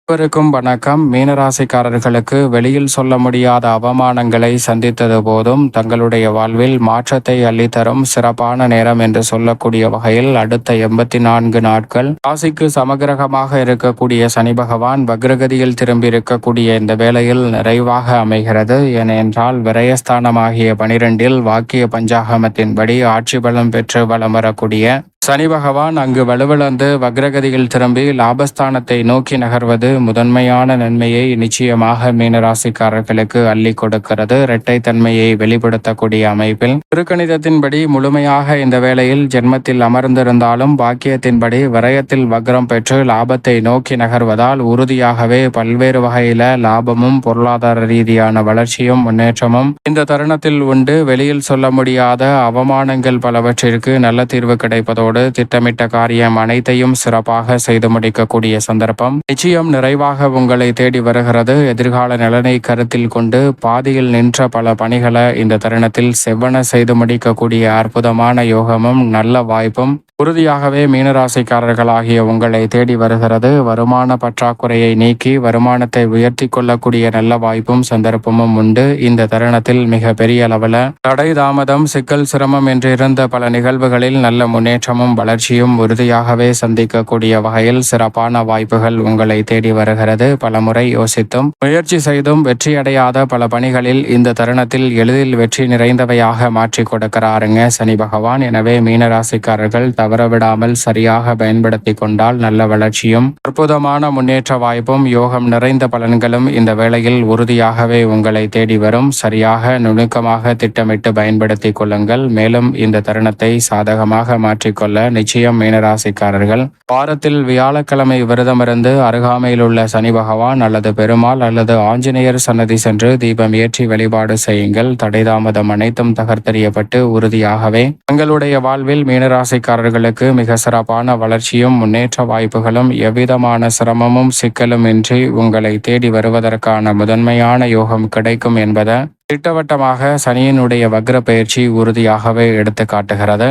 அனைவருக்கும் வணக்கம். மீனராசிக்காரர்களுக்கு வெளியில் சொல்ல முடியாத அவமானங்களை சந்தித்தது போதும் தங்களுடைய வாழ்வில் மாற்றத்தை அள்ளித்தரும் சிறப்பான நேரம் என்று சொல்லக்கூடிய வகையில் அடுத்த 84 நாட்கள் ராசிக்கு சமகிரகமாக இருக்கக்கூடிய சனி பகவான் வக்ரகதியில் திரும்பி இருக்கக்கூடிய இந்த வேளையில் நிறைவாக அமைகிறது. ஏனென்றால் விரயஸ்தானமாகிய 12 வாக்கிய பஞ்சாகமத்தின்படி ஆட்சி பலம் பெற்று வலம் வரக்கூடிய சனி பகவான் அங்கு வலுவிழந்து வக்ரகதியில் திரும்பி லாபஸ்தானத்தை நோக்கி நகர்வது முதன்மையான நன்மையை நிச்சயமாக மீனராசிக்காரர்களுக்கு அள்ளி கொடுக்கிறது. இரட்டைத்தன்மையை வெளிப்படுத்தக்கூடிய அமைப்பில் திருக்கணிதத்தின்படி முழுமையாக இந்த வேளையில் ஜென்மத்தில் அமர்ந்திருந்தாலும் பாக்கியத்தின்படி விரயத்தில் வக்ரம் பெற்று லாபத்தை நோக்கி நகர்வதால் உறுதியாகவே பல்வேறு வகையில லாபமும் பொருளாதார ரீதியான வளர்ச்சியும் முன்னேற்றமும் இந்த தருணத்தில் உண்டு. வெளியில் சொல்ல முடியாத அவமானங்கள் பலவற்றிற்கு நல்ல தீர்வு கிடைப்பதோடு திட்டமிட்ட காரியம் அனைத்தையும் சிறப்பாக செய்து முடிக்கக்கூடிய சந்தர்ப்பம் நிச்சயம் நிறைவாக உங்களை தேடி வருகிறது. எதிர்கால நலனை கருத்தில் கொண்டு பாதியில் நின்ற பல பணிகளை இந்த தருணத்தில் செவ்வன செய்து முடிக்கக்கூடிய அற்புதமான யோகமும் நல்ல வாய்ப்பும் உறுதியாகவே மீனராசிக்காரர்களாகிய உங்களை தேடி வருகிறது. வருமான பற்றாக்குறையை நீக்கி வருமானத்தை உயர்த்தி கொள்ளக்கூடிய நல்ல வாய்ப்பும் சந்தர்ப்பமும் உண்டு. இந்த தருணத்தில் மிக பெரிய அளவில் தடை தாமதம் சிக்கல் சிரமம் என்று இருந்த பல நிகழ்வுகளில் நல்ல முன்னேற்றமும் வளர்ச்சியும் உறுதியாகவே சந்திக்கக்கூடிய வகையில் சிறப்பான வாய்ப்புகள் உங்களை தேடி வருகிறது. பல முறை யோசித்தும் முயற்சி செய்தும் வெற்றியடையாத பல பணிகளில் இந்த தருணத்தில் எளிதில் வெற்றி நிறைந்தவையாக மாற்றி கொடுக்கிறாருங்க சனி பகவான். எனவே மீனராசிக்காரர்கள் தவறவிடாமல் சரியாக பயன்படுத்தி கொண்டால் நல்ல வளர்ச்சியும் அற்புதமான முன்னேற்ற வாய்ப்பும் யோகம் நிறைந்த பலன்களும் இந்த வேளையில் உறுதியாகவே உங்களை தேடி வரும். சரியாக நுணுக்கமாக திட்டமிட்டு பயன்படுத்தி கொள்ளுங்கள். மேலும் இந்த தருணத்தை சாதகமாக மாற்றிக்கொள்ள நிச்சயம் மீனராசிக்காரர்கள் வாரத்தில் வியாழக்கிழமை விரதமிருந்து அருகாமையில் உள்ள சனி பகவான் அல்லது பெருமாள் அல்லது ஆஞ்சநேயர் சன்னதி சென்று தீபம் ஏற்றி வழிபாடு செய்யுங்கள். தடைதாமதம் அனைத்தும் தகர்த்தெறியப்பட்டு உறுதியாகவே தங்களுடைய வாழ்வில் மீனராசிக்காரர்களுக்கு மிக சிறப்பான வளர்ச்சியும் முன்னேற்ற வாய்ப்புகளும் எவ்விதமான சிரமமும் சிக்கலும் இன்றி உங்களை தேடி வருவதற்கான முதன்மையான யோகம் கிடைக்கும் என்பதை திட்டவட்டமாக சனியினுடைய வக்ர பயிற்சி உறுதியாகவே எடுத்து காட்டுகிறது.